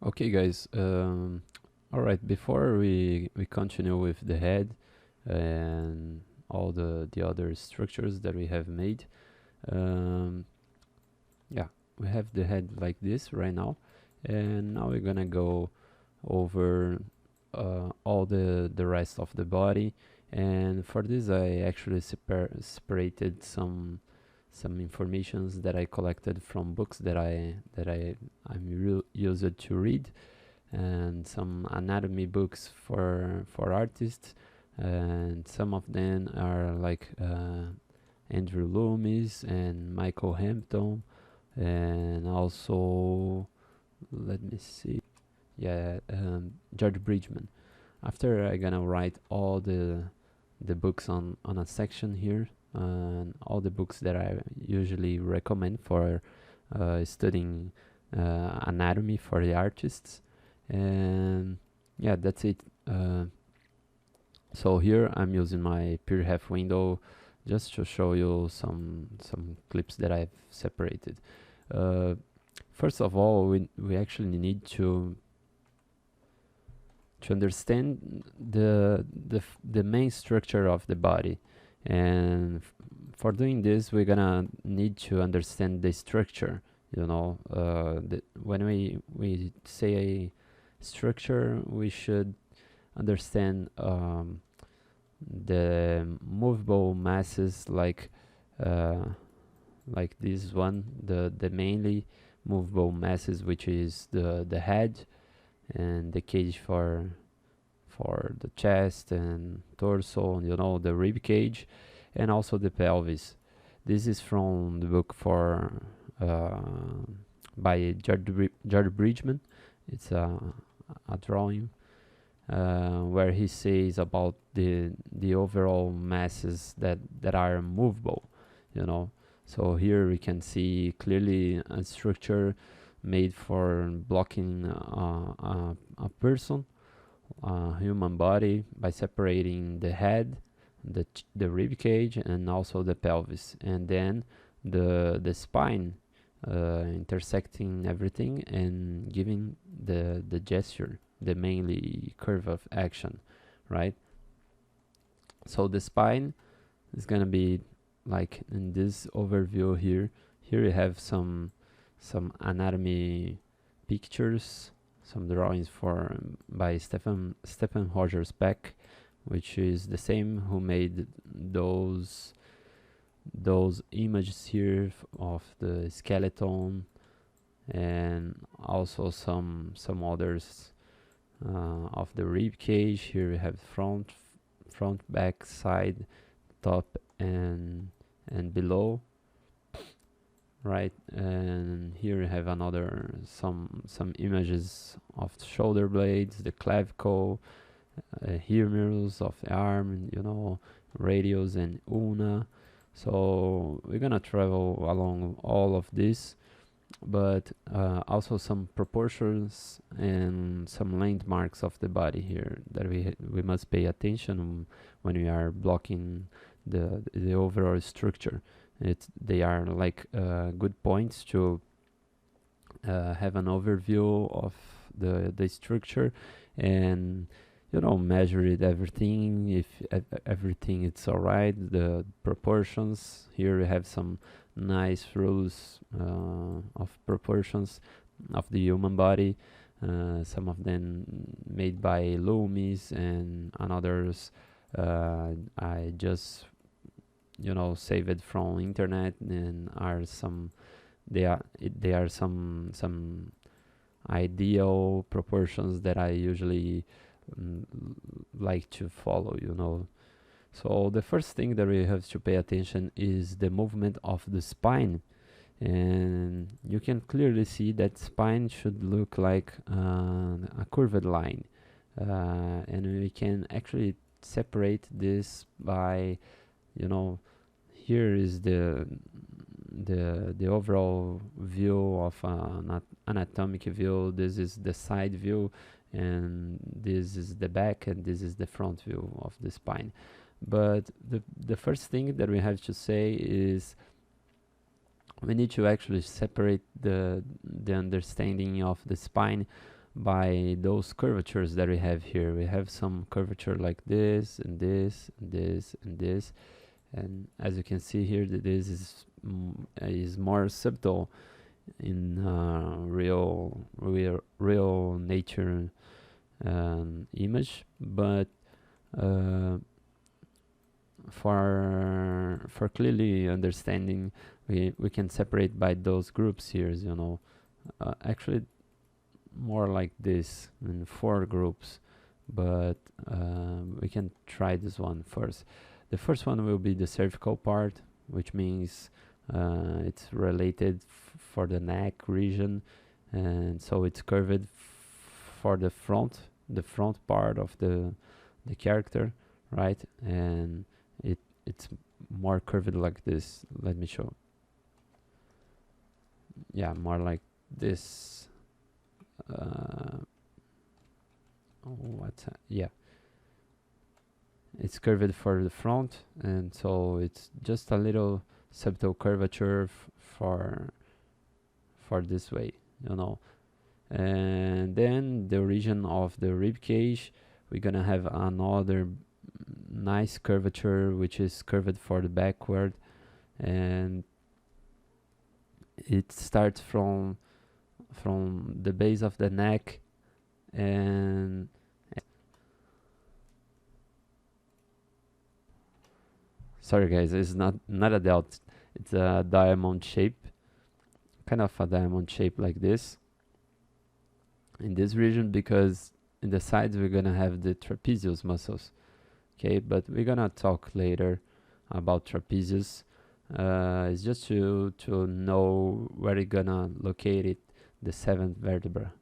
Okay, guys. All right. Before we continue with the head and all the other structures that we have made, um, yeah, we have the head like this right now, and now we're gonna go over all the rest of the body. And for this, I actually separated some informations that I collected from books I'm used to read, and some anatomy books for artists, and some of them are like Andrew Loomis and Michael Hampton, and also let me see, yeah, George Bridgman. After I gonna write all the books on a section here, and all the books that I usually recommend for studying anatomy for the artists. And yeah, that's it. So here I'm using my PeerHef window just to show you some clips that I've separated. uh, First of all, we actually need to understand the main structure of the body, and for doing this we're gonna need to understand the structure. When we say structure, we should understand the movable masses, uh, like this one, the mainly movable masses, which is the head and the cage for the chest and torso, the rib cage, and also the pelvis. This is from the book for by George Bridgman. It's a drawing where he says about the overall masses that are movable. You know, so here we can see clearly a structure made for blocking a person, a human body, by separating the head, the rib cage, and also the pelvis, and then the spine, intersecting everything and giving the gesture, the mainly curve of action, right? So the spine is gonna be like in this overview here. Here you have some anatomy pictures, some drawings for by Stephen Rogers Peck, which is the same who made those images here of the skeleton, and also some others of the rib cage. Here we have front, back, side, top, and below, right? And here we have another some images of the shoulder blades, the clavicle, humerus of the arm, radius and ulna. So we're gonna travel along all of this, but also some proportions and some landmarks of the body here that we must pay attention when we are blocking the overall structure. They are like good points to have an overview of the structure, and measure it, everything, if everything it's all right, the proportions. Here we have some nice rules of proportions of the human body, some of them made by Loomis, and others I just saved from internet, and are some they are some ideal proportions that I usually mm, like to follow. So the first thing that we have to pay attention is the movement of the spine, and you can clearly see that spine should look like a curved line, and we can actually separate this by, here is the overall view of an anatomic view. This is the side view, and this is the back, and this is the front view of the spine. But the first thing that we have to say is we need to actually separate the understanding of the spine by those curvatures that we have here. We have some curvature like this and this and this and this, and as you can see here, that this is more subtle in real nature image, but uh, for clearly understanding, we can separate by those groups here, actually more like this in 4 groups, but we can try this one first. The first one will be the cervical part, which means it's related for the neck region, and so it's curved for the front part of the character, right? And it's more curved like this. Let me show. Yeah, more like this. Yeah, it's curved for the front, and so it's just a little subtle curvature for this way, and then the region of the rib cage, we're gonna have another nice curvature, which is curved for the backward, and it starts from the base of the neck, and sorry guys, it's not a dot, it's a diamond shape, kind of a diamond shape like this in this region, because in the sides we're gonna have the trapezius muscles. Okay, but we're gonna talk later about trapezius. It's just to know where you're gonna locate it, the 7th vertebra.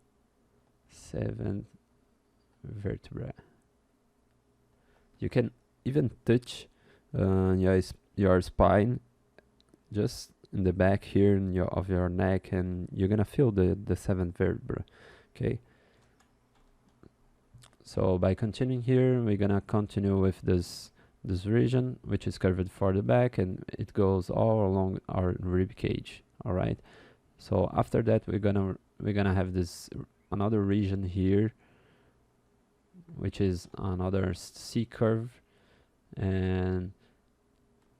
7th vertebra. You can even touch your spine just in the back here of your neck, and you're gonna feel the 7th vertebra. Okay, so by continuing here, we're gonna continue with this region, which is curved for the back, and it goes all along our rib cage. All right, so after that, we're gonna have this another region here, which is another C curve, and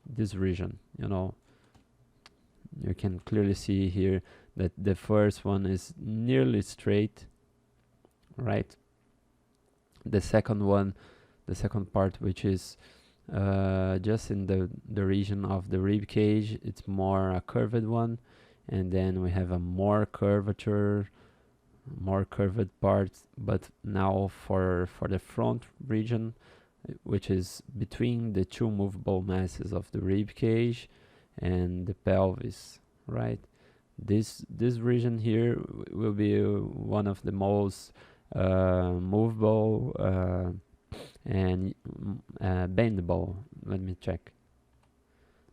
this region, you can clearly see here that the first one is nearly straight, right? The second one, the second part, which is just in the region of the rib cage, it's more a curved one, and then we have a more curved part, but now for the front region, which is between the 2 movable masses of the rib cage and the pelvis, right? This region here will be one of the most movable and bendable. Let me check.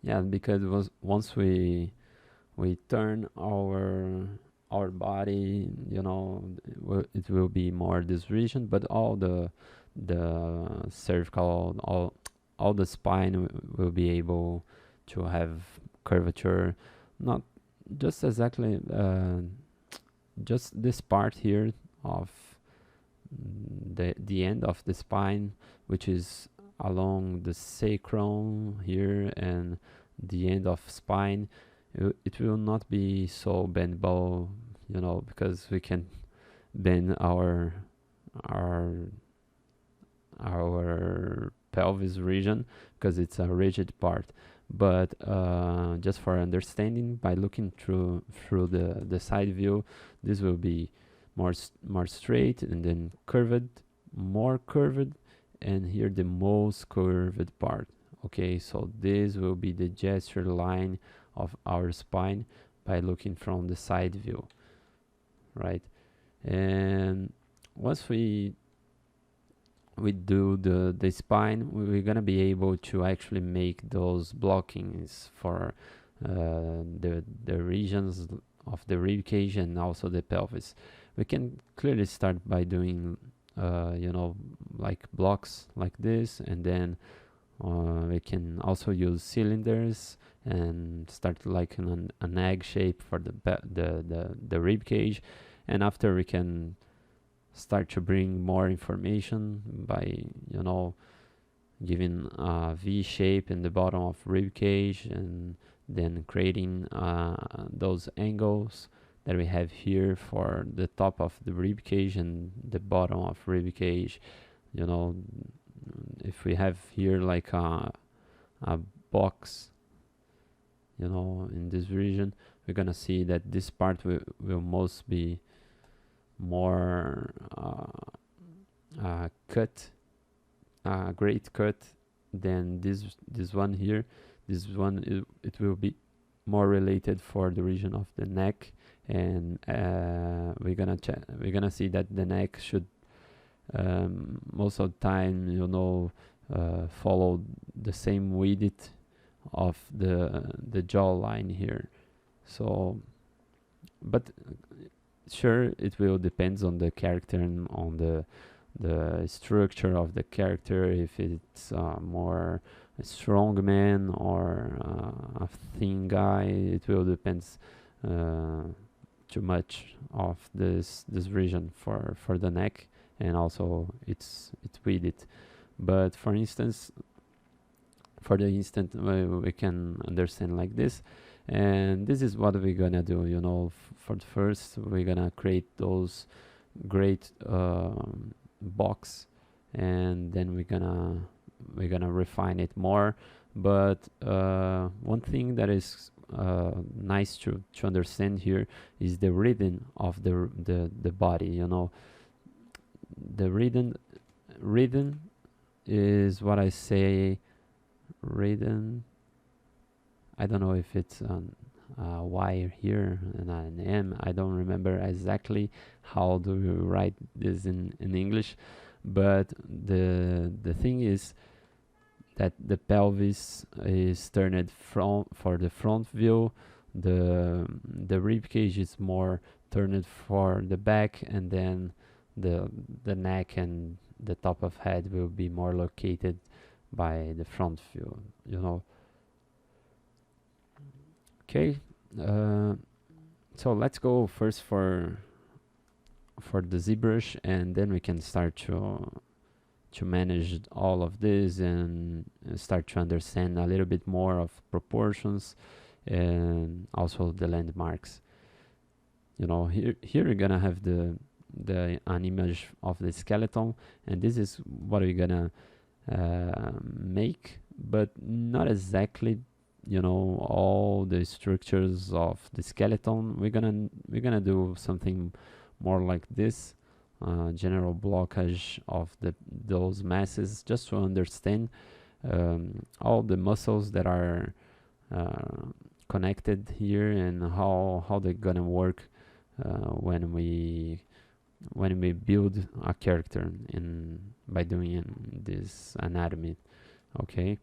Yeah, because once we turn our body, it will be more this region, but all the cervical, all the spine will be able to have curvature, not just exactly just this part here of the end of the spine, which is along the sacrum here and the end of spine. It will not be so bendable, because we can bend our pelvis region, because it's a rigid part. But just for understanding, by looking through the side view, this will be more straight, and then curved, more curved, and here the most curved part. Okay, so this will be the gesture line of our spine by looking from the side view, right? And once we do the spine, we're gonna be able to actually make those blockings for the regions of the rib cage and also the pelvis. We can clearly start by doing like blocks like this, and then we can also use cylinders and start like an egg shape for the rib cage, and after we can start to bring more information by, you know, giving a V shape in the bottom of rib cage, and then creating those angles that we have here for the top of the rib cage and the bottom of rib cage. You know, if we have here like a box, you know, in this region, we're gonna see that this part will most be more cut, great cut than this one here. This one it will be more related for the region of the neck, and we're gonna see that the neck should most of the time, you know, follow the same width of the jawline here. So, but sure, it will depends on the character and on the structure of the character. If it's more a strong man or a thin guy, it will depends too much of this region for the neck, and also its width. But for instance, for the instant, we can understand like this, and this is what we're gonna do. You know, for the first, we're gonna create those great box, and then we're gonna refine it more. But one thing that is nice to understand here is the rhythm of the body. You know, the rhythm is what I say. Rhythm, I don't know if it's on Y here and an M. I don't remember exactly how do you write this in English, but the thing is that the pelvis is turned for the front view. The rib cage is more turned for the back, and then the neck and the top of head will be more located by the front view, you know. Okay, so let's go first for the ZBrush, and then we can start to manage all of this and start to understand a little bit more of proportions and also the landmarks. You know, here we're gonna have an image of the skeleton, and this is what we're gonna make, but not exactly, you know, all the structures of the skeleton. We're gonna do something more like this, general blockage of those masses, just to understand all the muscles that are connected here, and how they're gonna work when we build a character by doing this anatomy. Okay,